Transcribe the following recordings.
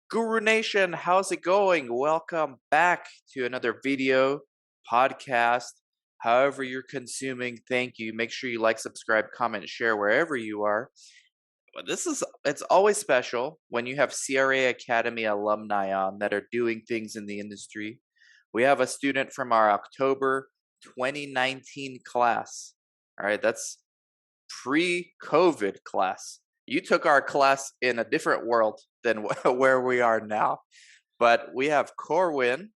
Guru Nation, how's it going? Welcome back to another video, podcast, however you're consuming. Thank you. Make sure you like, subscribe, comment, share wherever you are. But it's always special when you have CRA Academy alumni on that are doing things in the industry. We have a student from our October 2019 class. All right, that's pre-COVID class. You took our class in a different world than where we are now. But we have Corwin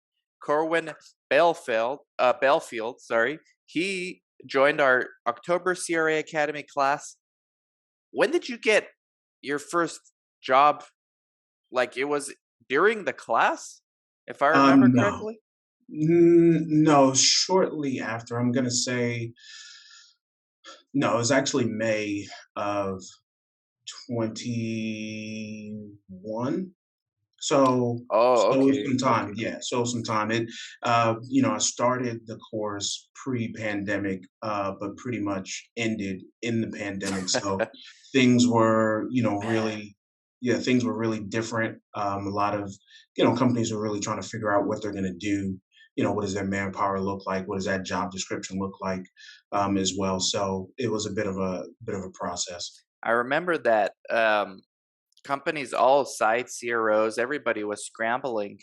Belfield, sorry. He joined our October CRA Academy class. When did you get your first job? Like it was during the class, if I remember No. correctly? No, shortly after, I'm gonna say no, it was actually May of 21. So Oh, so okay, some time, okay. yeah, so some time. I started the course pre-pandemic, but pretty much ended in the pandemic. So things were, Man, things were really different. A lot of, companies were really trying to figure out what they're going to do. What does their manpower look like? What does that job description look like, as well? So it was a bit of a process. I remember that companies, all sites, CROs, everybody was scrambling,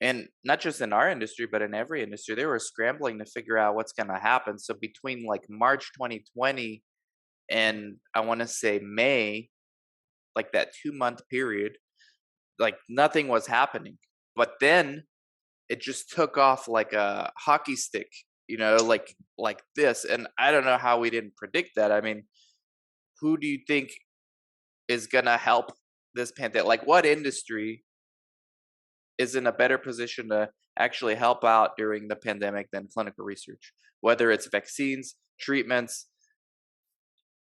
and not just in our industry, but in every industry, they were scrambling to figure out what's going to happen. So between like March 2020 and I want to say May, like that 2 month period, like nothing was happening. But then it just took off like a hockey stick, like this. And I don't know how we didn't predict that. I mean, who do you think is gonna help this pandemic? Like, what industry is in a better position to actually help out during the pandemic than clinical research? Whether it's vaccines, treatments,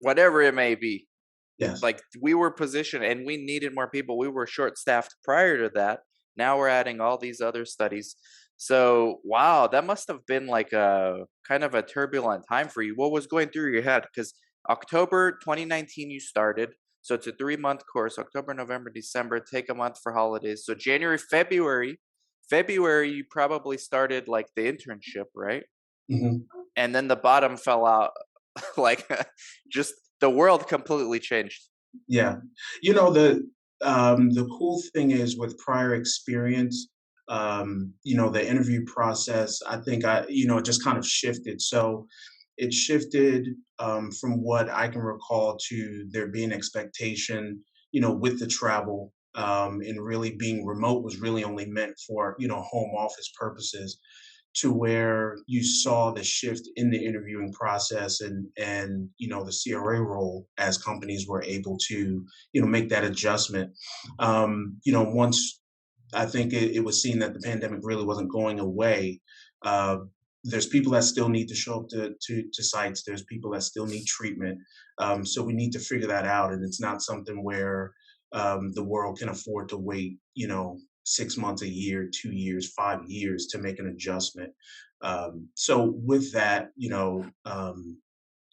whatever it may be. Yes. Like we were positioned and we needed more people. We were short staffed prior to that. Now we're adding all these other studies. So, wow, that must have been like a kind of a turbulent time for you. What was going through your head? Because October 2019 you started. So it's a 3 month course, October, November, December, take a month for holidays. So January, February, you probably started like the internship, right? Mhm. And then the bottom fell out. Like just the world completely changed. Yeah. The cool thing is with prior experience, the interview process, I think it just kind of shifted. So it shifted from what I can recall to there being expectation, with the travel, and really being remote was really only meant for, home office purposes, to where you saw the shift in the interviewing process and the CRA role as companies were able to make that adjustment. Once I think it was seen that the pandemic really wasn't going away. Uh, there's people that still need to show up to sites. There's people that still need treatment. So we need to figure that out, and it's not something where the world can afford to wait. 6 months, a year, 2 years, 5 years to make an adjustment. So with that,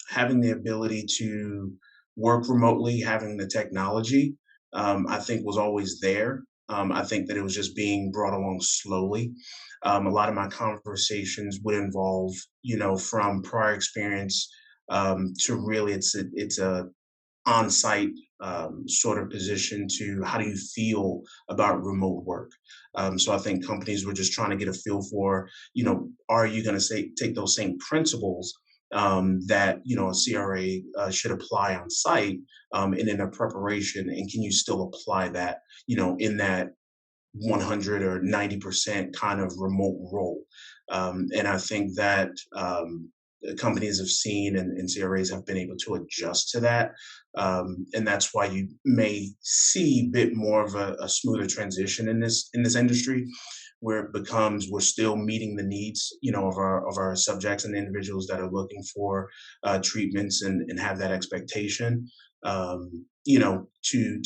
having the ability to work remotely, having the technology, I think was always there. I think that it was just being brought along slowly. A lot of my conversations would involve, from prior experience, to really it's a on-site sort of position to how do you feel about remote work. So I think companies were just trying to get a feel for, are you going to say take those same principles that a CRA should apply on site, and in a preparation, and can you still apply that, in that 100 or 90% kind of remote role. And I think that companies have seen and CRAs have been able to adjust to that. And that's why you may see a bit more of a smoother transition in this industry, where it becomes we're still meeting the needs, of our subjects and the individuals that are looking for treatments and have that expectation, to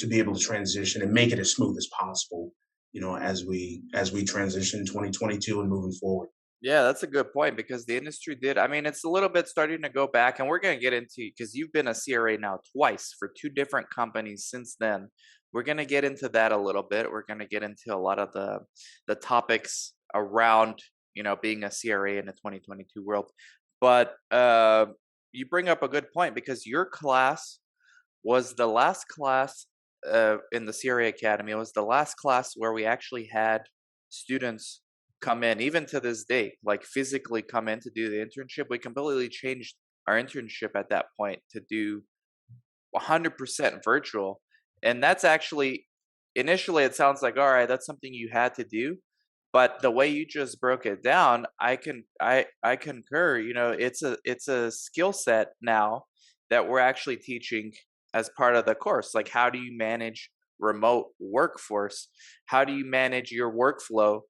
be able to transition and make it as smooth as possible, as we transition 2022 and moving forward. Yeah, that's a good point because the industry did. I mean, it's a little bit starting to go back, and we're going to get into because you've been a CRA now twice for two different companies since then. We're going to get into that a little bit. We're going to get into a lot of the topics around being a CRA in the 2022 world. But you bring up a good point because your class was the last class in the CRA Academy. It was the last class where we actually had students come in, even to this day, like physically come in to do the internship. We completely changed our internship at that point to do 100% virtual. And that's actually, initially, it sounds like, all right, that's something you had to do. But the way you just broke it down, I concur. It's a skill set now that we're actually teaching as part of the course. Like, how do you manage remote workforce? How do you manage your workflow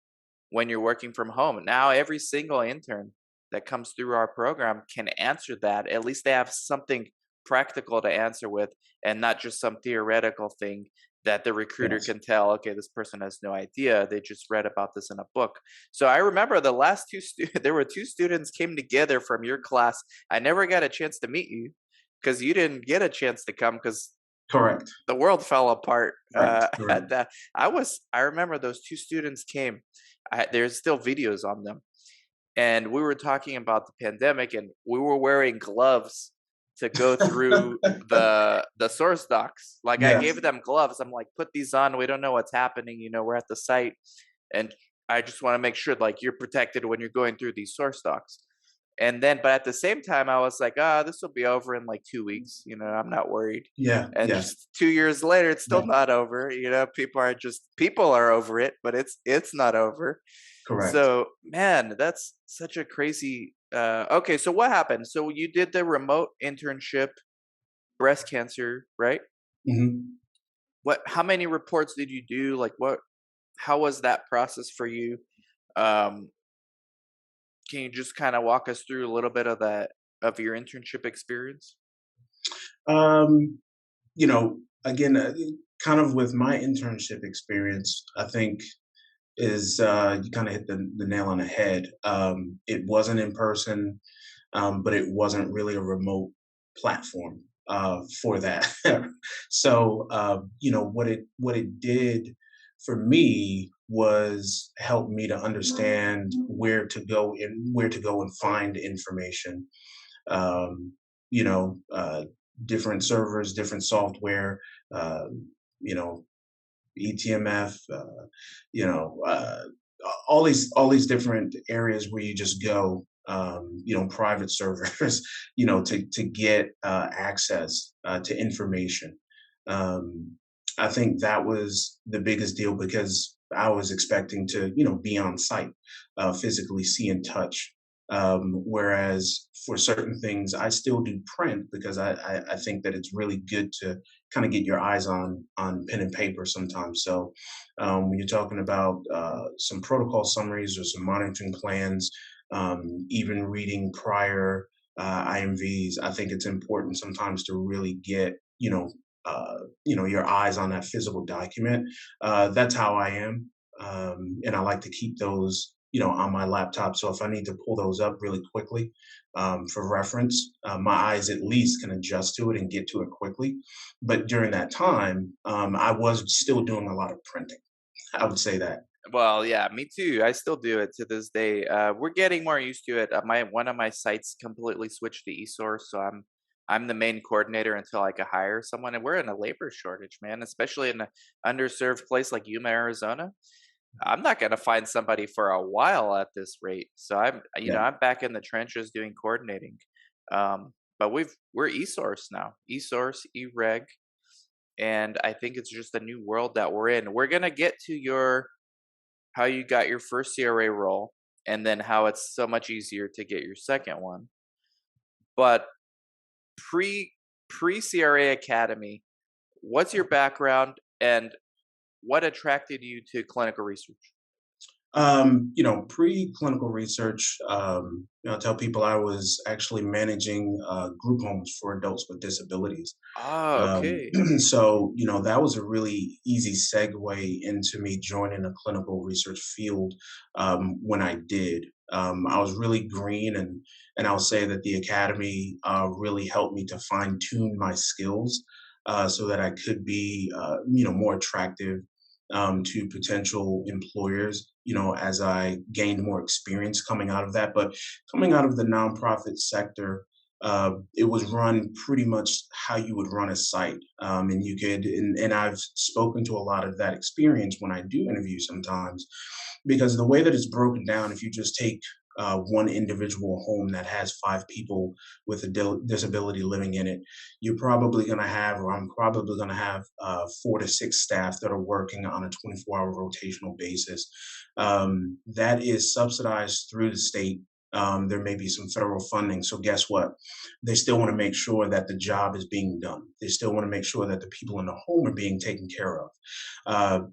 when you're working from home? Now, every single intern that comes through our program can answer that. At least they have something practical to answer with, and not just some theoretical thing that the recruiter Yes. can tell, okay, this person has no idea. They just read about this in a book. So I remember the last there were two students came together from your class. I never got a chance to meet you because you didn't get a chance to come because Correct. the world fell apart Correct. Correct. at that. I remember those two students came. There's still videos on them, and we were talking about the pandemic, and we were wearing gloves to go through the source docs. Like, I Yes. gave them gloves. I'm like, put these on. We don't know what's happening. We're at the site, and I just want to make sure like you're protected when you're going through these source docs. And then, but at the same time, I was like, this will be over in like 2 weeks. I'm not worried. Yeah. And Yes. just 2 years later, it's still Yeah. not over. People are over it, but it's not over. Correct. So, man, that's such a crazy. Okay, so what happened? So you did the remote internship, breast cancer, right? Hmm. What? How many reports did you do? Like, what? How was that process for you? Um, can you just kind of walk us through a little bit of your internship experience? Um, Again, kind of with my internship experience, I think is you kind of hit the nail on the head. It wasn't in person, but it wasn't really a remote platform for that. So, what it did for me was help me to understand where to go and find information. Um, Different servers, different software. Uh, you know, ETMF, all these different areas where you just go, private servers, to get access to information. Um, I think that was the biggest deal because I was expecting to, be on site, physically see and touch. Whereas for certain things, I still do print because I think that it's really good to kind of get your eyes on pen and paper sometimes. So when you're talking about some protocol summaries or some monitoring plans, even reading prior IMVs, I think it's important sometimes to really get your eyes on that physical document. That's how I am, and I like to keep those on my laptop. So if I need to pull those up really quickly for reference, my eyes at least can adjust to it and get to it quickly. But during that time, I was still doing a lot of printing. I would say that. Well, yeah, me too. I still do it to this day. We're getting more used to it. My one of my sites completely switched to eSource, so I'm the main coordinator until I can hire someone. And we're in a labor shortage, man, especially in an underserved place like Yuma, Arizona. I'm not gonna find somebody for a while at this rate. So Yeah. I'm back in the trenches doing coordinating. But we're eSource now, eSource, eReg, and I think it's just a new world that we're in. We're gonna get to your how you got your first CRA role, and then how it's so much easier to get your second one. But pre pre CRA Academy, what's your background and what attracted you to clinical research? Pre-clinical research, I tell people I was actually managing group homes for adults with disabilities. Ah, okay. So, that was a really easy segue into me joining a clinical research field when I did. I was really green, and I'll say that the academy really helped me to fine tune my skills so that I could be, more attractive to potential employers, as I gained more experience coming out of that. But coming out of the nonprofit sector, it was run pretty much how you would run a site. And I've spoken to a lot of that experience when I do interview sometimes, because the way that it's broken down, if you just take one individual home that has five people with a disability living in it, you're probably going to have, or I'm probably going to have, 4 to 6 staff that are working on a 24-hour rotational basis. That is subsidized through the state. There may be some federal funding. So, guess what? They still want to make sure that the job is being done. They still want to make sure that the people in the home are being taken care of.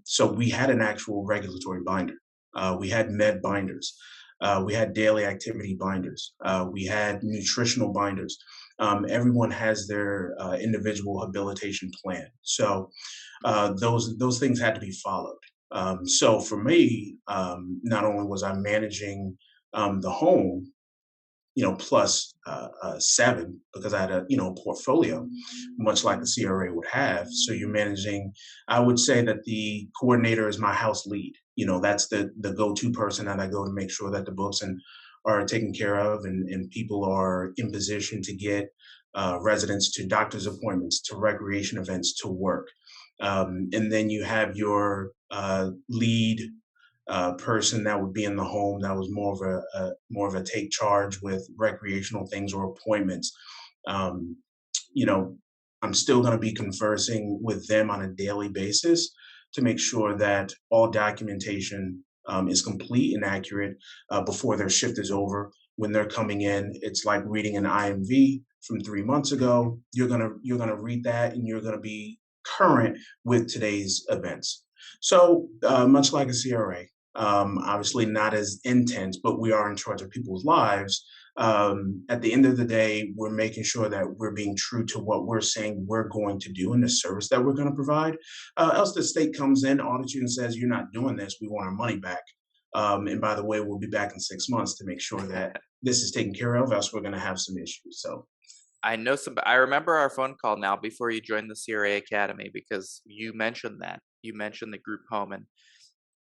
So, we had an actual regulatory binder. We had med binders. We had daily activity binders. We had nutritional binders. Everyone has their individual habilitation plan. So those things had to be followed. So for me, not only was I managing the home, plus 7, because I had a portfolio, much like a CRA would have. So you're managing. I would say that the coordinator is my house lead. That's the go-to person that I go to make sure that the books and are taken care of, and people are in position to get residents to doctor's appointments, to recreation events, to work. And then you have your lead person that would be in the home that was more of a take charge with recreational things or appointments. Um, you know, I'm still going to be conversing with them on a daily basis to make sure that all documentation is complete and accurate before their shift is over. When they're coming in, it's like reading an IMV from 3 months ago. You're gonna read that, and you're gonna be current with today's events. So much like a CRA, obviously not as intense, but we are in charge of people's lives. At the end of the day, we're making sure that we're being true to what we're saying we're going to do in the service that we're going to provide. Else the state comes in, audits you, and says, "You're not doing this. We want our money back." And by the way, we'll be back in 6 months to make sure that this is taken care of, else we're going to have some issues. So, I know some. I remember our phone call now before you joined the CRA Academy because you mentioned that. You mentioned the group home, and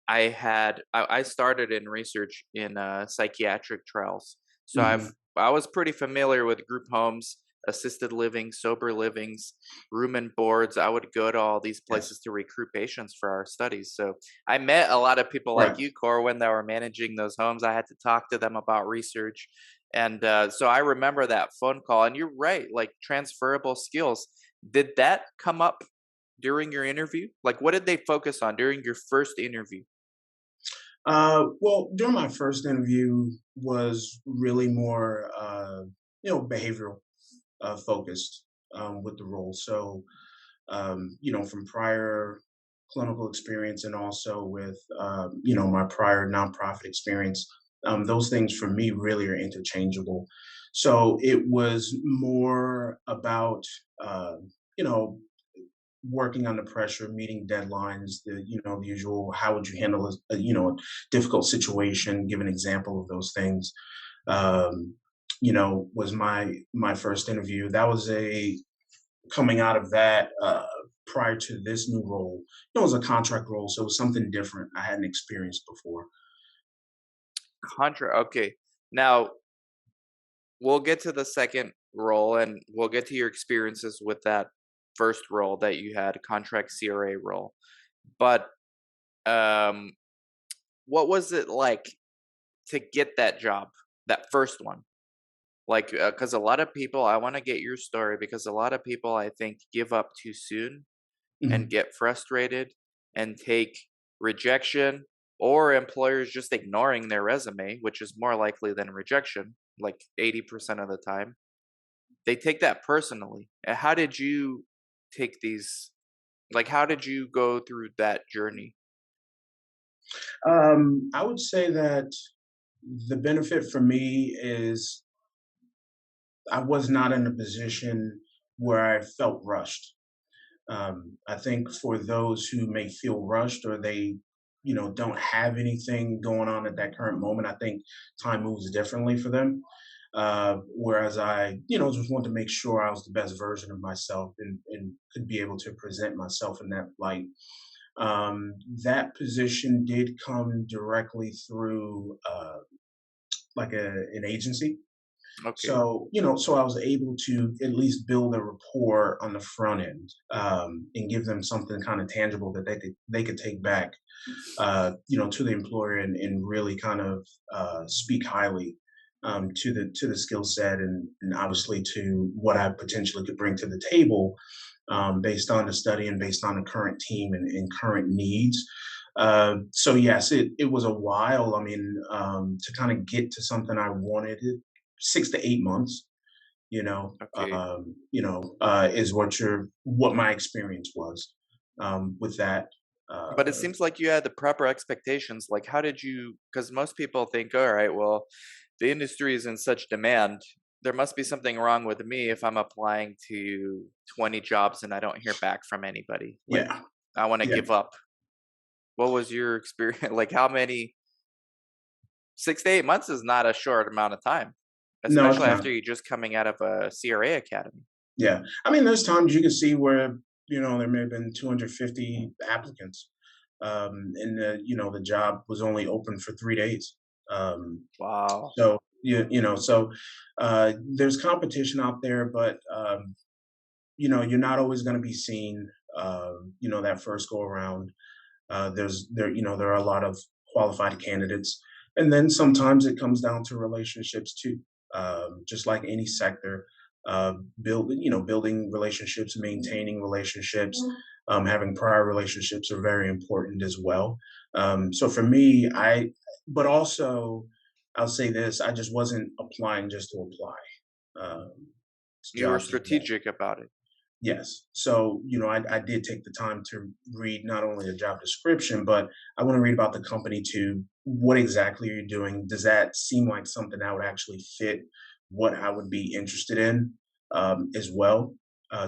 I started in research in psychiatric trials, so mhm, I was pretty familiar with group homes, assisted living, sober livings, room and boards. I would go to all these yes, places to recruit patients for our studies. So I met a lot of people like right. you, Corwin, that were managing those homes. I had to talk to them about research, and so I remember that phone call. And you're right, like transferable skills. Did that come up during your interview? Like, what did they focus on during your first interview? Well, during my first interview was really more, behavioral focused with the role. So, from prior clinical experience, and also with, my prior nonprofit experience, those things for me really are interchangeable. So it was more about, uh, you know, working under pressure, meeting deadlines, the usual. How would you handle a difficult situation? Give an example of those things. Was my first interview. That was a coming out of that. Prior to this new role, it was a contract role, so it was something different I hadn't experienced before. Contra. Okay. Now, we'll get to the second role and we'll get to your experiences with that first role that you had, contract CRA role. But um what was it like to get that job, that first one? Like cuz a lot of people, I want to get your story because a lot of people I think give up too soon and Mhm. get frustrated and take rejection or employers just ignoring their resume, which is more likely than rejection, like 80% of the time. They take that personally. How did you take these, like, how did you go through that journey? I would say that the benefit for me is I was not in a position where I felt rushed. I think for those who may feel rushed or they, don't have anything going on at that current moment, I think time moves differently for them. Whereas I, just want to make sure I was the best version of myself and could be able to present myself in that light. Um, that position did come directly through like an agency. Okay. So I was able to at least build a rapport on the front end, and give them something kind of tangible that they could take back, to the employer and really kind of speak highly to the skill set and obviously to what I potentially could bring to the table, based on the study and based on the current team and current needs. So yes, it was a while. I mean, to kind of get to something I wanted, 6 to 8 months. Okay. Is what my experience was with that. But it Uh, seems like you had the proper expectations. Like, how did you? Because most people think, all right, well, the industry is in such demand. There must be something wrong with me if I'm applying to 20 jobs and I don't hear back from anybody. Like, yeah, I want to yeah, give up. What was your experience? Like, how many? 6 to 8 months is not a short amount of time, no, it's especially not. after you're just coming out of a CRA academy. Yeah, I mean, there's times you can see where there may have been 250 applicants, and the job was only open for 3 days. Um, Wow. so there's competition out there, but you're not always going to be seen. That first go around. There are a lot of qualified candidates, and then sometimes it comes down to relationships too. Just like any sector, building relationships, maintaining relationships, having prior relationships are very important as well. So for me, but also, I'll say this: I just wasn't applying just to apply to You were jobs as well. strategic about it. Yes. So, I did take the time to read not only the job description, but I want to read about the company too. What exactly are you doing? Does that seem like something that would actually fit what I would be interested in, as well?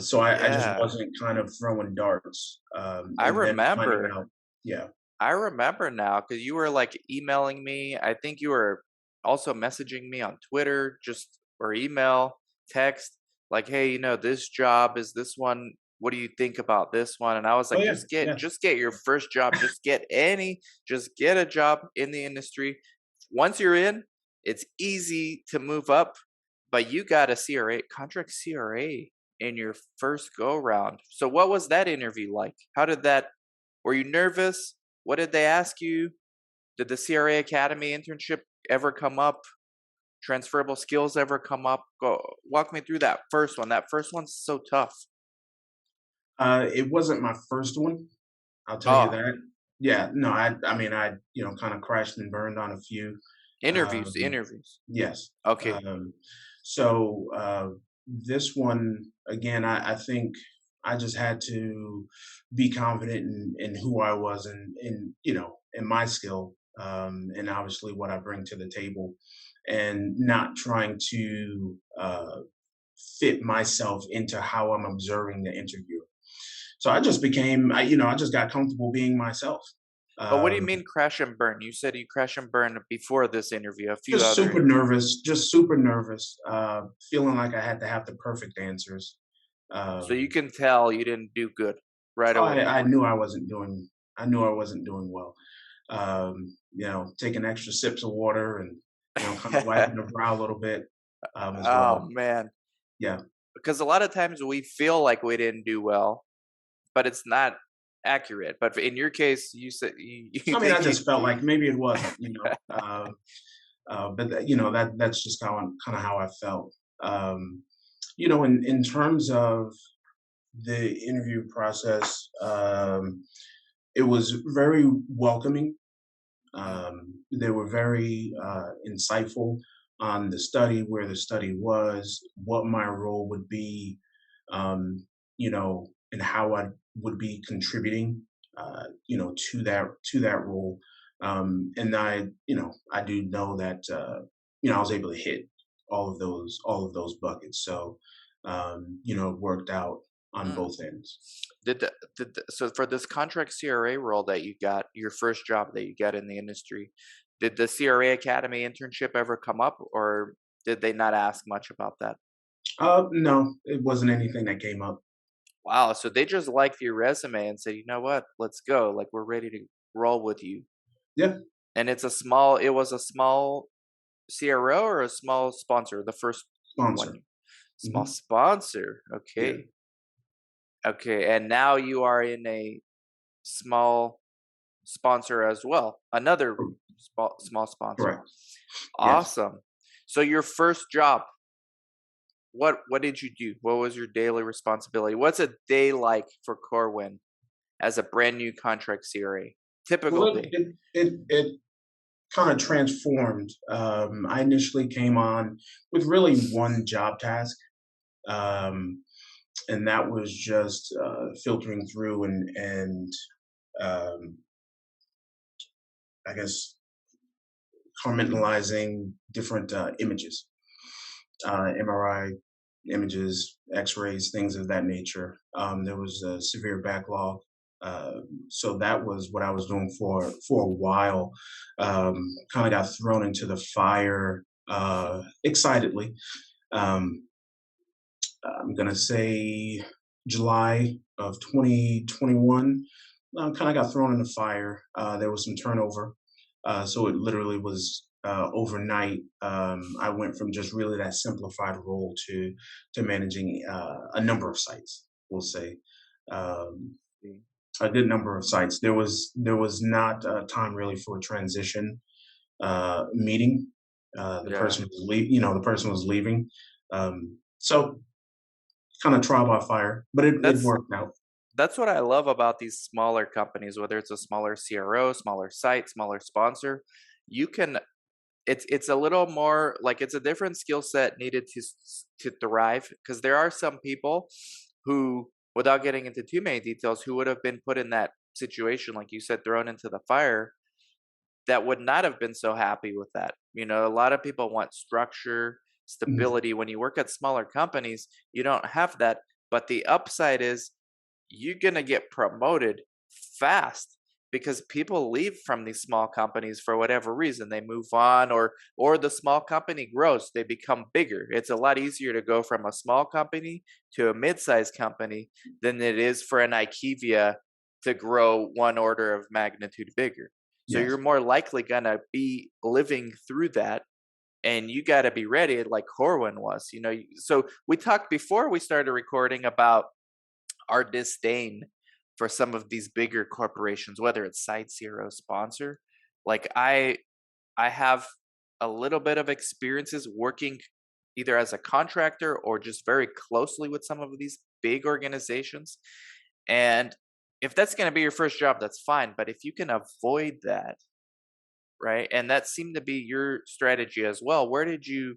So I just Yeah. wasn't kind of throwing darts, I and then finding remember. out. Yeah. I remember now because you were like emailing me. I think you were also messaging me on Twitter, just or email, text, like, "Hey, this job is this one. What do you think about this one?" And I was Oh like, yeah. Yeah. just get your first job. Just get a job in the industry. Once you're in, it's easy to move up. But you got a CRA contract CRA in your first go round. So what was that interview like? How did that? Were you nervous? What did they ask you? Did the CRA Academy internship ever come up? Transferable skills ever come up? Go walk me through that first one. That first one's so tough. It wasn't my first one. I'll tell you Oh, that. Yeah. No. I mean, I kind of crashed and burned on a few. interviews, Um, interviews. Yes. Okay. So this one again, I think I just had to be confident in who I was and in my skill, and obviously what I bring to the table, and not trying to fit myself into how I'm observing the interview. So I just I just got comfortable being myself. But what do you Um, mean crash and burn? You said you crash and burn before this interview, a few Just other super interviews. nervous, feeling like I had to have the perfect answers. So you Um, can tell you didn't do good right away. I knew I knew I wasn't doing well. Taking extra sips of water and kind of wiping the brow a little bit, as Oh well. man. Yeah, Because a lot of times we feel like we didn't do well, but it's not accurate. But in your case, you said you I mean, I think you just felt like maybe it wasn't, but that's just kind of how I felt. In terms of the interview process, it was very welcoming. Mm. They were very insightful on the study, where the study was, what my role would be, and how I would be contributing, to that role. And I do know that I was able to hit all of those buckets. So it worked out on Mm. both ends. So for this contract CRA role that you got, your first job that you got in the industry, did the CRA Academy internship ever come up, or did they not ask much about that? No, it wasn't anything that came up. Wow, so they just liked your resume and said, "You know what? Let's go. Like we're ready to roll with you." Yeah, And it was a small CRO or a small sponsor, the first sponsor. one. Small Hmm. sponsor. Yeah, Okay. Okay. And now you are in a small sponsor as well. Another small sponsor. correct. Yes. Awesome. So your first job, what did you do? What was your daily responsibility? What's a day like for Corwin as a brand new contract CRA? Well, Typical day. it kind of transformed. I initially came on with really one job task, um, and that was just filtering through and um, I guess compartmentalizing different images, MRI images, X-rays, things of that nature. There was a severe backlog. So that was what I was doing for a while. Kind of got thrown into the fire excitedly. Um, I'm gonna say July of 2021. Kind of got thrown in the fire. There was some turnover, so it literally was overnight. I went from just really that simplified role to managing a number of sites. We'll say um, Mm. a good number of sites. There was not time really for a transition meeting. The Yeah. person was the person was leaving. So kind of trial by fire, but it That's worked out. that's what I love about these smaller companies, whether it's a smaller CRO, smaller site, smaller sponsor. You can it's a little more like it's a different skill set needed to thrive because there are some people who, without getting into too many details, who would have been put in that situation, like you said, thrown into the fire, that would not have been so happy with that. You know, a lot of people want structure, Mhm. stability. When you work at smaller companies, you don't have that. But the upside is you're going to get promoted fast because people leave from these small companies for whatever reason. They move on, or the small company grows, they become bigger. It's a lot easier to go from a small company to a mid-sized company than it is for an IKEA to grow one order of magnitude bigger. So you're Yes. more likely going to be living through that, and you got to be ready like Corwin was. So we talked before we started recording about our disdain for some of these bigger corporations, whether it's site zero sponsor. Like I have a little bit of experiences working either as a contractor or just very closely with some of these big organizations. And if that's going to be your first job, that's fine. But if you can avoid that, right? And that seemed to be your strategy as well. Where did you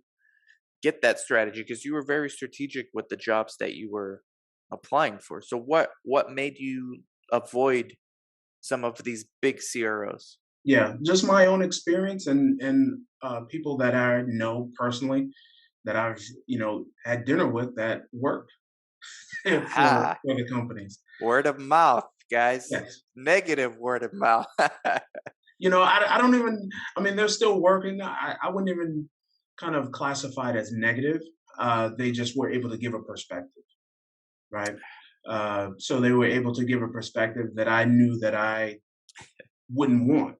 get that strategy? Because you were very strategic with the jobs that you were applying for. So what made you avoid some of these big CROs? Yeah, just my own experience and people that I know personally that I've had dinner with that work for Ha! the companies. Word of mouth, guys. Yes. Negative word of mouth. I don't even. I mean, they're still working. I wouldn't even kind of classify it as negative. They just were able to give a perspective, right? So they were able to give a perspective that I knew that I wouldn't want.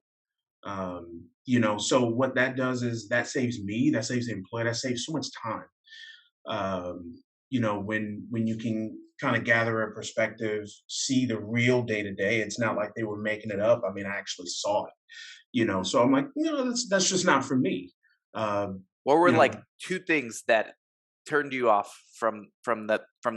So what that does is that saves me, that saves the employer, that saves so much time. When you can kind of gather a perspective, see the real day to day, it's not like they were making it up. I mean, I actually saw it. So I'm like, that's just not for me. Um, What were you know, like two things that turned you off from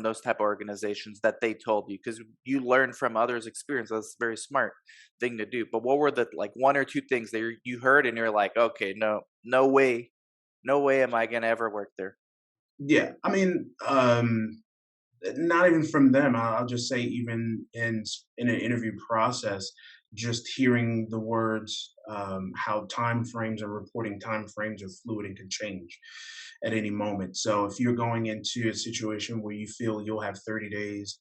those type of organizations that they told you? Because you learned from others' experience. That's a very smart thing to do. But what were the like one or two things that you heard and you're like, okay, no, no way am I gonna ever work there. yeah. I mean, not even from them. I'll just say even in an interview process, just hearing the words, how time frames and reporting time frames are fluid and can change at any moment. So if you're going into a situation where you feel you'll have 30 days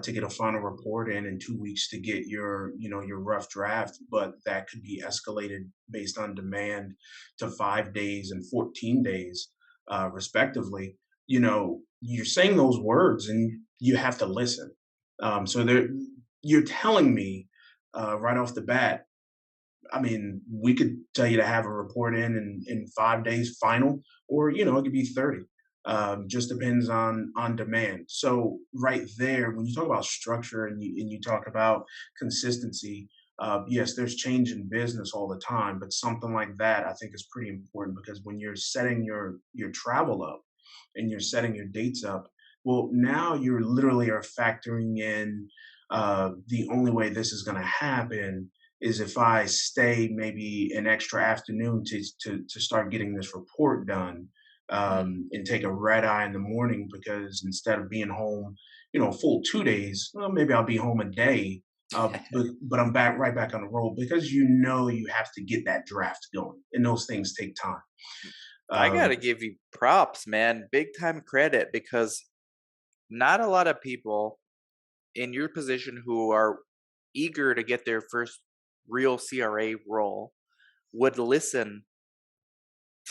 to get a final report in and 2 weeks to get your, your rough draft, but that could be escalated based on demand to 5 days and 14 days, respectively. You're saying those words and you have to listen. So you're telling me right off the bat. I mean, we could tell you to have a report in 5 days final, or it could be 30. Just depends on demand. So right there, when you talk about structure and you talk about consistency, yes, there's change in business all the time, but something like that I think is pretty important because when you're setting your travel up and you're setting your dates up, well, now you're literally are factoring in the only way this is going to happen is if I stay maybe an extra afternoon to start getting this report done, Mm. and take a red eye in the morning because instead of being home, a full 2 days, well, maybe I'll be home a day. But I'm right back on the road because you have to get that draft going, and those things take time. I gotta Um, give you props, man. Big time credit because not a lot of people in your position who are eager to get their first real CRA role would listen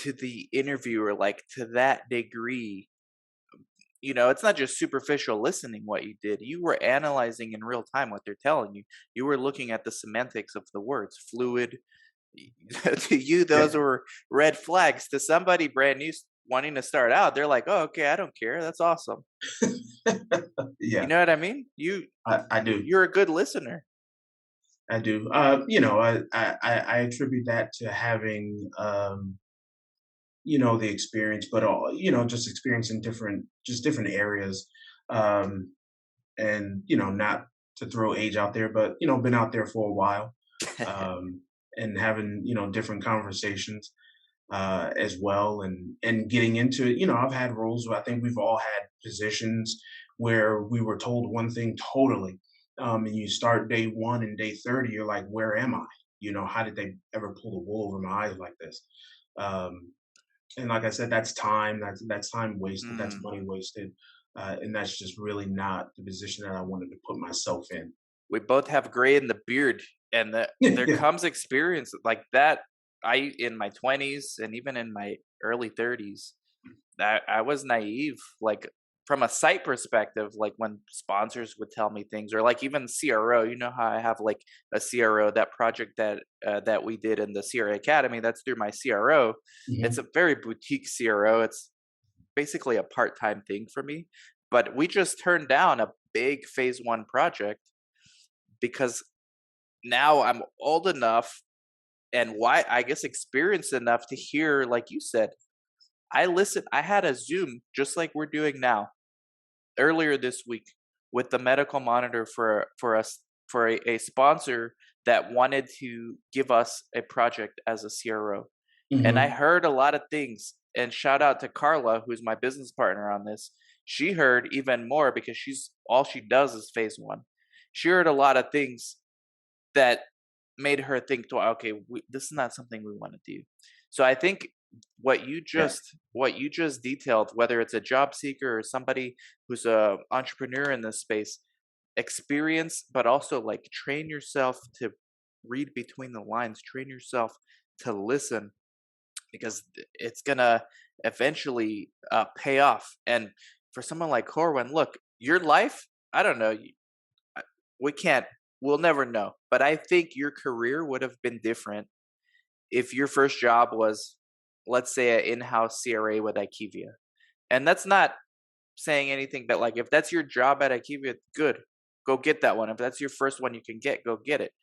to the interviewer like to that degree. It's not just superficial listening what you did. You were analyzing in real time what they're telling you. You were looking at the semantics of the words, fluid. To you, yeah, those were red flags. To somebody brand new wanting to start out, they're like, "Oh, okay, I don't care. That's awesome." You yeah, know what I mean? You I do. you're a good listener. I do. I attribute that to having, the experience, but all, just experience in different areas. Um, and, not to throw age out there, but, been out there for a while, um, and having, different conversations, as well, and getting into it. I've had roles where I think we've all had positions where we were told one thing totally, and you start day one and day 30, you're like, where am I? How did they ever pull the wool over my eyes like this? Um, and like I said, that's time. That's time wasted. That's Mm. money wasted, and that's just really not the position that I wanted to put myself in. We both have gray in the beard, and there Yeah. comes experience like that. I in my 20s and even in my early 30s, I was naive. Like from a site perspective, like when sponsors would tell me things, or like even CRO. You know how I have like a CRO, that project that we did in the CRA Academy. That's through my CRO. It's Hmm. a very boutique CRO. It's basically a part-time thing for me. But we just turned down a big phase 1 project because now I'm old enough and why I guess experienced enough to hear, like you said, I had a Zoom just like we're doing now earlier this week with the medical monitor for us for a sponsor that wanted to give us a project as a CRO. And I Hmm. heard a lot of things. And shout out to Carla, who's my business partner on this. She heard even more because she's all she does is phase 1. She heard a lot of things that made her think, okay, this is not something we want to do. So I think Yeah. what you just detailed, whether it's a job seeker or somebody who's a entrepreneur in this space, experience, but also like train yourself to read between the lines, train yourself to listen because it's gonna eventually pay off. And for someone like Corwin, look, your life, I don't know, I- we can't, we'll never know. But I think your career would have been different if your first job was, let's say, an in-house CRA with IQVIA. And that's not saying anything, but like if that's your job at IQVIA, good, go get that one. If that's your first one you can get, go get it.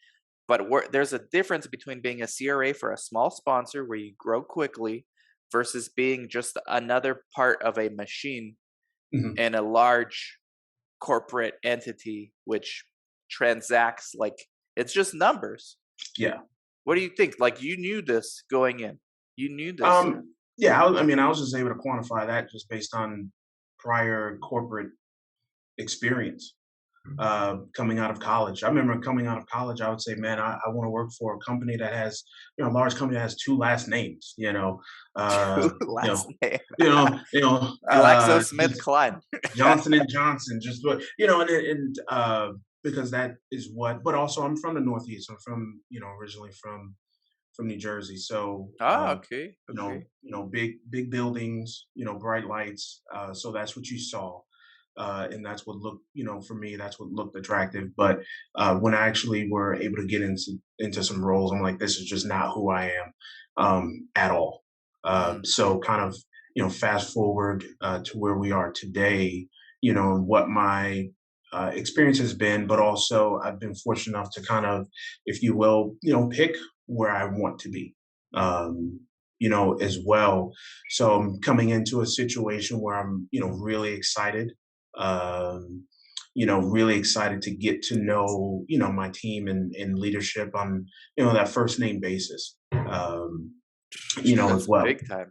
But there's a difference between being a CRA for a small sponsor where you grow quickly versus being just another part of a machine Hmm. in a large corporate entity which transacts like it's just numbers. Yeah. What do you think? Like you knew this going in. You knew this. Yeah, I mean, I was just able to quantify that just based on prior corporate experience coming out of college. I remember coming out of college, I would say, man, I want to work for a company that has, a large company that has two last names, Two uh, you last know, name. just GlaxoSmithKline. Johnson and Johnson, just what, because that is what, but also I'm from the Northeast. I'm from, originally from New Jersey. So, Ah, okay, okay. big buildings, bright lights. So that's what you saw. And that's what looked, for me, that's what looked attractive. But when I actually were able to get into some roles, I'm like, this is just not who I am at all. Mm, So kind of, fast forward to where we are today, and what my experience has been, but also I've been fortunate enough to kind of, if you will, pick where I want to be, as well. So I'm coming into a situation where I'm, really excited, really excited to get to know, my team and leadership on, that first name basis, as that's well. big time.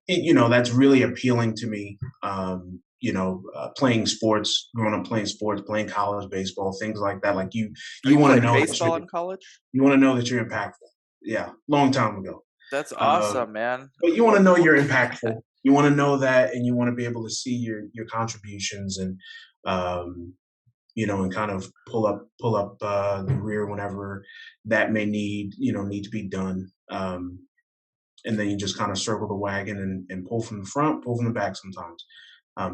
That's really appealing to me. Playing sports, growing up playing sports, playing college baseball, things like that. Like Oh, you you want to played know that baseball in college? you want to know that you're impactful. Yeah, long time ago. That's Uh, awesome, man. but you want to know you're impactful. You want to know that, and you want to be able to see your contributions and um, and kind of pull up the rear whenever that may need to be done. And then you just kind of circle the wagon and pull from the front, pull from the back sometimes.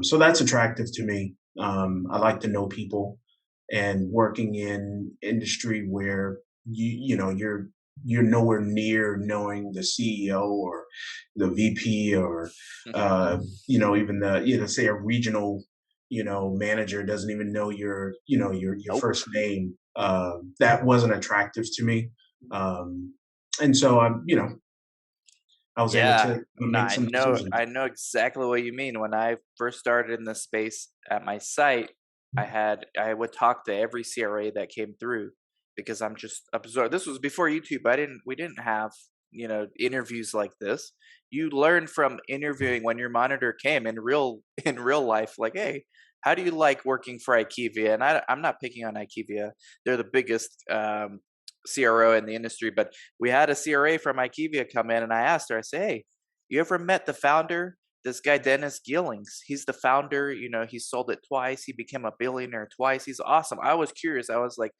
So that's attractive to me. I like to know people, and working in industry where you're nowhere near knowing the CEO or the VP or even the say a regional manager doesn't even know your Nope. first name. That wasn't attractive to me, and so I was able Yeah. to No, make some decisions. I know exactly what you mean. When I first started in this space at my site, I would talk to every CRA that came through because I'm just absorbed. This was before YouTube. We didn't have, interviews like this. You learn from interviewing when your monitor came in real in real life, like, hey, how do you like working for IQVIA? And I'm not picking on IQVIA. They're the biggest CRO in the industry, but we had a CRA from IQVIA come in, and I asked her, I said, hey, you ever met the founder? This guy, Dennis Gillings, he's the founder. He sold it twice. He became a billionaire twice. He's awesome. I was curious. I was like,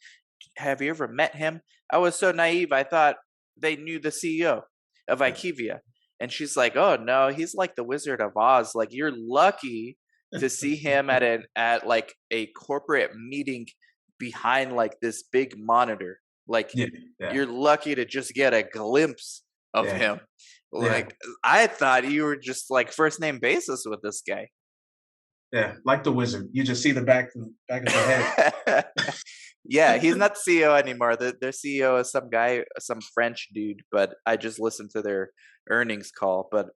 have you ever met him? I was so naive. I thought they knew the CEO of IQVIA. And she's like, oh no, he's like the Wizard of Oz. Like, you're lucky to see him at like a corporate meeting behind like this big monitor. Like, Yeah, yeah, you're lucky to just get a glimpse of yeah, him. yeah, Like, I thought you were just like first name basis with this guy. yeah. Like the wizard, you just see the back of the head. Yeah, he's not CEO anymore. Their CEO is some guy, some French dude, but I just listened to their earnings call. But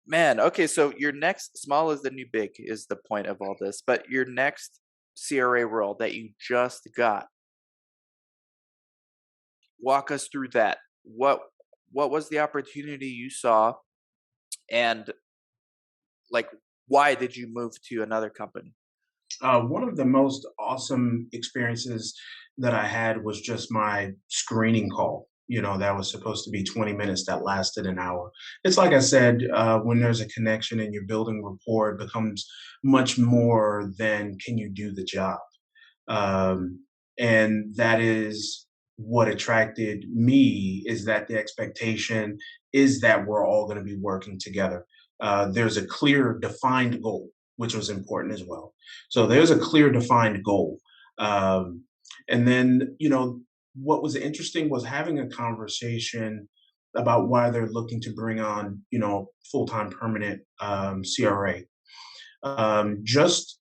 man, okay, so your next small is the new big is the point of all this. But your next CRA role that you just got, walk us through that. What was the opportunity you saw, and like, why did you move to another company? One of the most awesome experiences that I had was just my screening call. That was supposed to be 20 minutes that lasted an hour. It's like I said, when there's a connection and you're building rapport, it becomes much more than can you do the job. Um, and that is what attracted me, is that the expectation is that we're all going to be working together. There's a clear defined goal, which was important as well. So there's a clear defined goal. And then, what was interesting was having a conversation about why they're looking to bring on, full-time permanent CRA. Just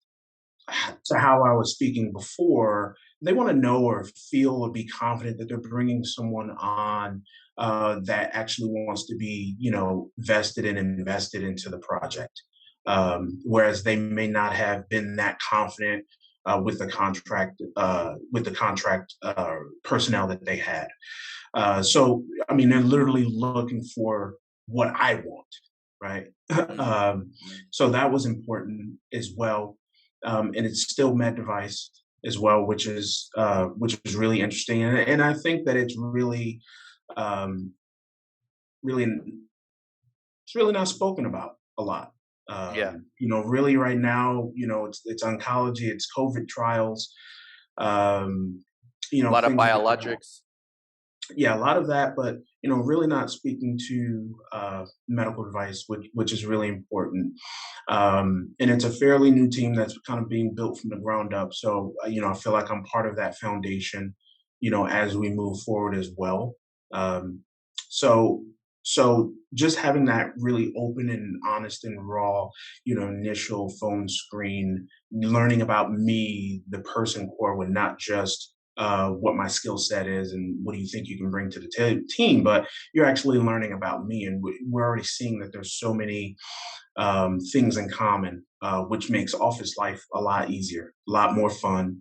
to how I was speaking before, they want to know or feel or be confident that they're bringing someone on that actually wants to be, vested and invested into the project. Whereas they may not have been that confident with the contract personnel that they had. So, I mean, they're literally looking for what I want, right? Mm, mm, So that was important as well. and it's still med device as well, which is really interesting, and I think that um, really it's really not spoken about a lot. Yeah. Really right now, it's oncology, it's COVID trials, um, A lot of things like that. biologics. Yeah, a lot of that, but really not speaking to medical device, which is really important. And it's a fairly new team that's kind of being built from the ground up. So I feel like I'm part of that foundation. As we move forward as well. Um, so so just having that really open and honest and raw, initial phone screen, learning about me, the person Corwin, not just what my skill set is and what do you think you can bring to the team, but you're actually learning about me. And we're already seeing that there's so many things in common, which makes office life a lot easier, a lot more fun.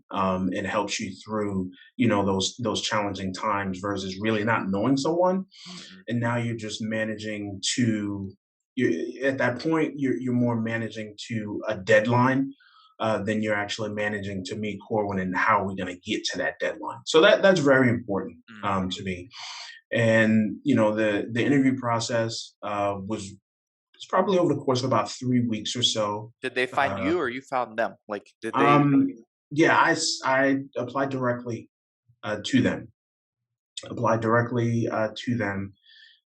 It helps you through, those challenging times versus really not knowing someone, Mhm. and now you're just managing to. At that point, you're more managing to a deadline than you're actually managing to meet Corwin and how we're going to get to that deadline. So that's very important Mhm. to me. And the interview process was it's probably over the course of about 3 weeks or so. Did they find Uh, you or you found them? Like, did they um, yeah, I applied directly to them. Applied directly to them,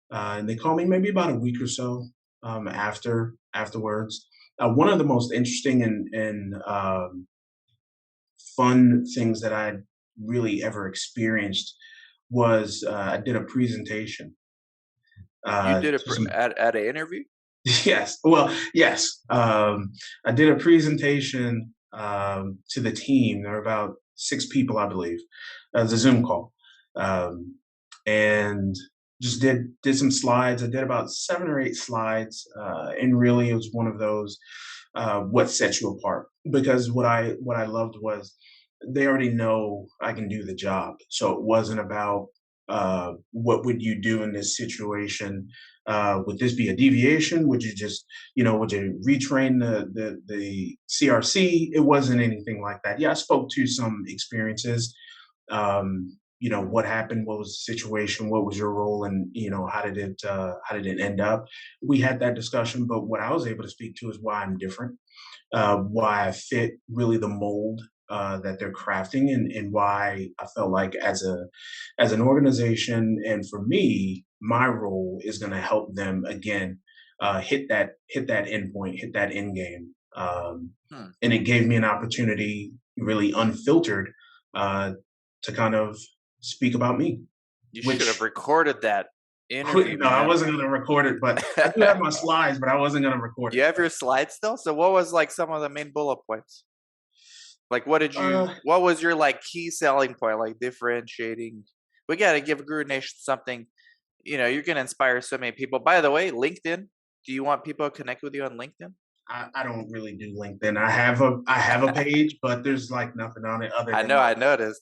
and they called me maybe about a week or so afterwards. One of the most interesting and fun things that I really ever experienced was I did a presentation you did it to some. at an interview? Yes. Well, yes. I did a presentation to the team. There were about 6 people, I believe. It was a Zoom call, um, and just did some slides. I did about 7 or 8 slides, and really it was one of those what sets you apart. Because what I loved was they already know I can do the job, so it wasn't about what would you do in this situation. Would this be a deviation? Would you just, would you retrain the CRC? It wasn't anything like that. Yeah, I spoke to some experiences. What happened? What was the situation? What was your role? And how did it end up? We had that discussion, but what I was able to speak to is why I'm different, why I fit really the mold that they're crafting, and why I felt like as an organization and for me, my role is going to help them again hit that end point, hit that end game. Hmm. And it gave me an opportunity, really unfiltered, uh, to kind of speak about me, You should have which recorded that interview, no, I man. wasn't going to record it, but I do have my slides, but I wasn't going to record You it. have your slides still? So what was, like, some of the main bullet points? Like, Uh, what was your, like, key selling point, like, differentiating? We gotta give Guru Nation something, you're gonna inspire so many people. By the way, LinkedIn, do you want people to connect with you on LinkedIn? I don't really do LinkedIn. I have a page, but there's like nothing on it other I than know, my I my noticed.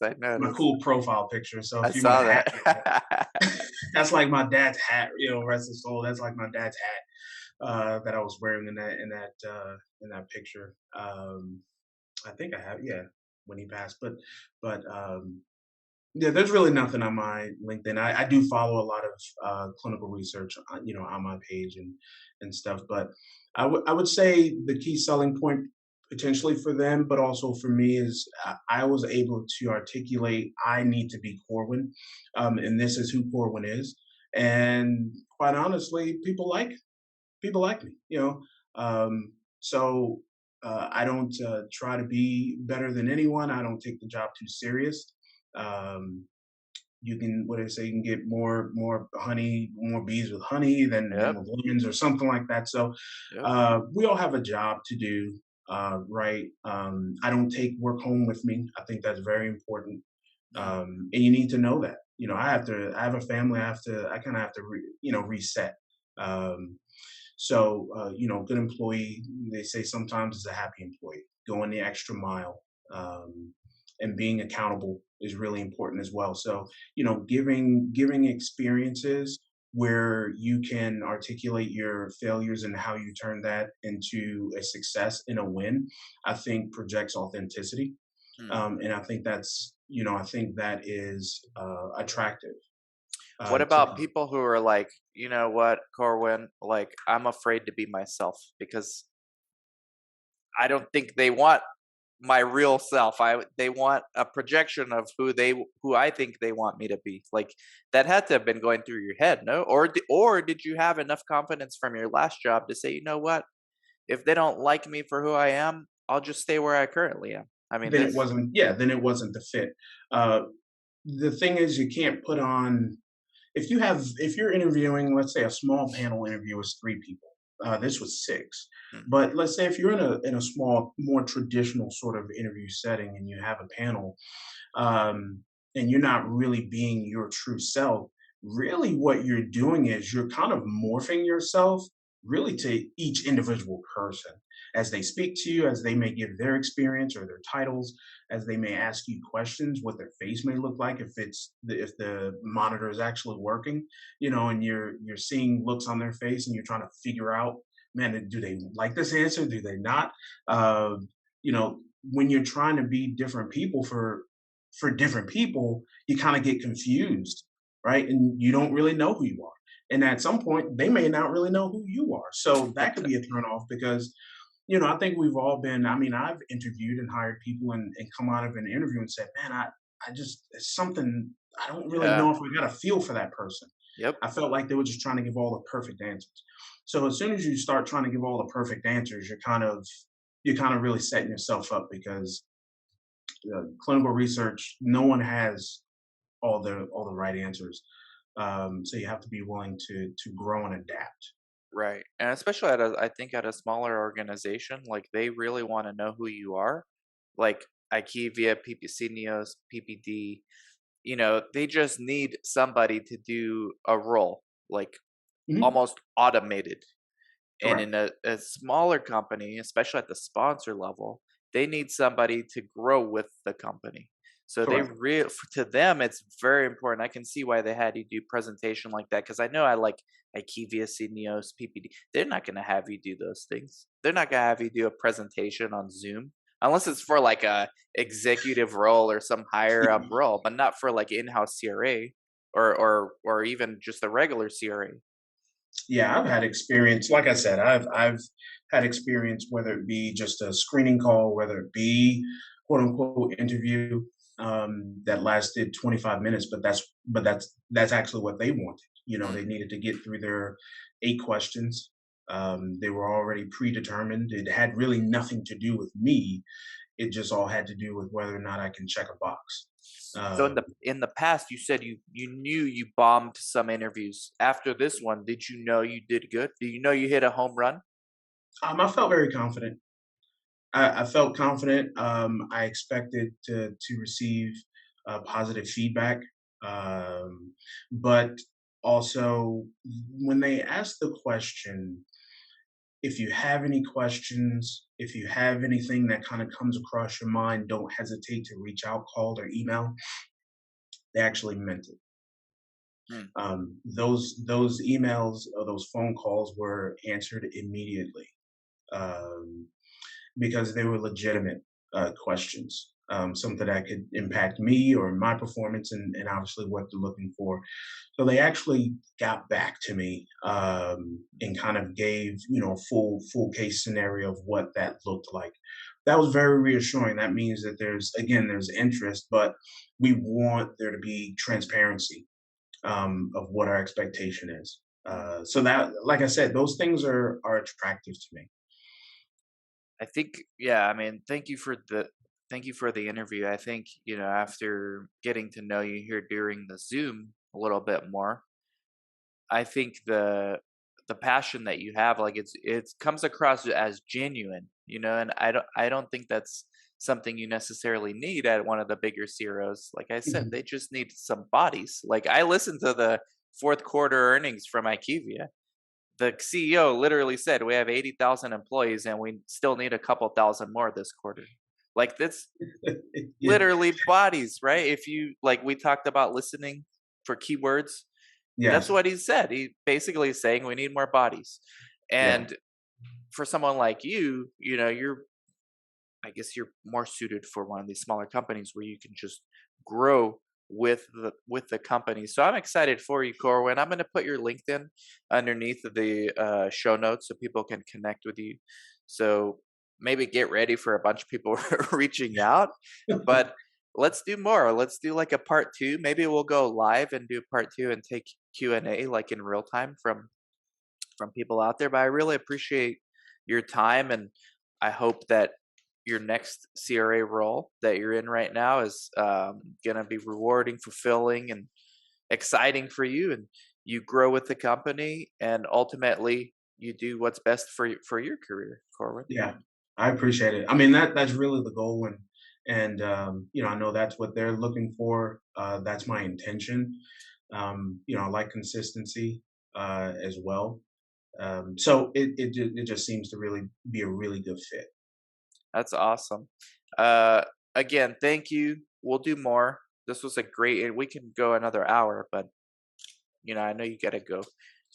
cool profile picture. So I if you want saw to hack me, that. that's like my dad's hat. Rest his soul. That's like my dad's hat that I was wearing in that picture. I think I have, yeah, when he passed. But yeah, there's really nothing on my LinkedIn. I do follow a lot of clinical research, on my page and stuff. But I would say the key selling point potentially for them, but also for me, is I was able to articulate I need to be Corwin, and this is who Corwin is. And quite honestly, people like me. So I don't try to be better than anyone. I don't take the job too serious. Um, you can, what I say, you can get more honey, more bees with honey than Yep, with lemons or something like that. So yep. we all have a job to do, right? I don't take work home with me. I think that's very important, Mm, and you need to know that. I have a family. I kind of have to reset. Um, good employee, they say sometimes is a happy employee, going the extra mile, and being accountable is really important as well. So, giving experiences where you can articulate your failures and how you turn that into a success and a win, I think projects authenticity. Hmm. And I think I think that is attractive What to about people. people who are like, you know what, Corwin, like I'm afraid to be myself because I don't think they want my real self. They want a projection of who I think they want me to be. Like that had to have been going through your head, no? Or did you have enough confidence from your last job to say, you know what, if they don't like me for who I am, I'll just stay where I currently am. I mean, Then it this. wasn't, yeah, then it wasn't the fit. Uh, the thing is, you can't put on, if you're interviewing, let's say a small panel interview is three people. This was six, Mm, but let's say if you're in a small, more traditional sort of interview setting, and you have a panel, um, and you're not really being your true self, really what you're doing is you're kind of morphing yourself really to each individual person as they speak to you, as they may give their experience or their titles, as they may ask you questions, what their face may look like if the monitor is actually working, and you're seeing looks on their face and you're trying to figure out, man, do they like this answer? Do they not? Uh, you know, when you're trying to be different people for different people, you kind of get confused, right? And you don't really know who you are. And at some point, they may not really know who you are. So that could be a turnoff because, I think we've all been, I mean, I've interviewed and hired people and come out of an interview and said, man, I just, it's something, I don't really yeah. know if I got a feel for that person. Yep. I felt like they were just trying to give all the perfect answers. So as soon as you start trying to give all the perfect answers, you're kind of really setting yourself up because clinical research, no one has all the right answers. So you have to be willing to grow and adapt. Right. And especially I think at a smaller organization, like they really want to know who you are. Like IKEA, PPC Neos, PPD, they just need somebody to do a role, like Mhm. almost automated. And in Correct. a smaller company, especially at the sponsor level, they need somebody to grow with the company. So Correct. to them, it's very important. I can see why they had you do presentation like that because I know I like IKEA, Neos, PPD. They're not going to have you do those things. They're not going to have you do a presentation on Zoom unless it's for like a executive role or some higher up role, but not for like in-house CRA or even just a regular CRA. Yeah, I've had experience. Like I said, I've had experience, whether it be just a screening call, whether it be quote unquote interview that lasted 25 minutes, but that's actually what they wanted. They Mm. needed to get through their 8 questions. They were already predetermined. It had really nothing to do with me. It just all had to do with whether or not I can check a box. So Um, in the past, you said you knew you bombed some interviews. After this one, did you know you did good? Do you know you hit a home run? I felt very confident. I felt confident. I expected to receive positive feedback, um, but also when they asked the question, if you have any questions, if you have anything that kind of comes across your mind, don't hesitate to reach out, call or email. They actually meant it. Hmm. Those emails or those phone calls were answered immediately. Um, because they were legitimate questions, something that could impact me or my performance, and obviously what they're looking for. So they actually got back to me and kind of gave full case scenario of what that looked like. That was very reassuring. That means that there's interest, but we want there to be transparency of what our expectation is. Mm. So that, like I said, those things are attractive to me. I think, yeah. I mean, thank you for the interview. I think after getting to know you here during the Zoom a little bit more, I think the passion that you have, like it comes across as genuine, and I don't think that's something you necessarily need at one of the bigger CROs. Like I said, Mhm. they just need some bodies. Like I listened to the fourth quarter earnings from IQVIA. The CEO literally said we have 80,000 employees and we still need a couple thousand more this quarter. Like that's Yeah. literally bodies, right? If you like we talked about listening for keywords, That's Yes. what he said. He basically is saying we need more bodies. Yeah. And for someone like you know, I guess you're more suited for one of these smaller companies where you can just grow with the company. So I'm excited for you, Corwin. I'm going to put your LinkedIn underneath the show notes so people can connect with you. So maybe get ready for a bunch of people reaching out, but let's do more. Let's do like a part two. Maybe we'll go live and do part two and take Q&A like in real time from people out there. But I really appreciate your time, and I hope that your next CRA role that you're in right now is going to be rewarding, fulfilling, and exciting for you, and you grow with the company, and ultimately you do what's best for your career, Corwin. Yeah, I appreciate it. I mean, that's really the goal, and I know that's what they're looking for. That's my intention. I like consistency as well. So it just seems to really be a really good fit. That's awesome. Uh, Again, thank you. We'll do more. This was a great, and we can go another hour, but I know you gotta go.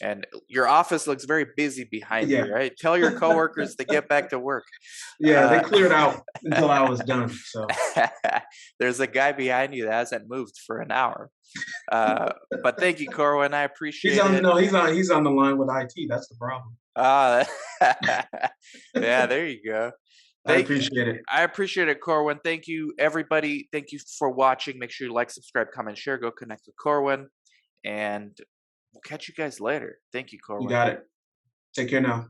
And your office looks very busy behind you, Yeah, right? Tell your coworkers to get back to work. yeah, they Uh, cleared out until I was done. So there's a guy behind you that hasn't moved for an hour. Uh, but thank you, Corwin. I he's appreciate on it. no, he's on the line with IT. That's the problem. Uh, yeah, there you go. I Thank appreciate it. I appreciate it, Corwin. Thank you, everybody. Thank you for watching. Make sure you like, subscribe, comment, share. Go connect with Corwin, and we'll catch you guys later. Thank you, You Corwin. got it. Take care now.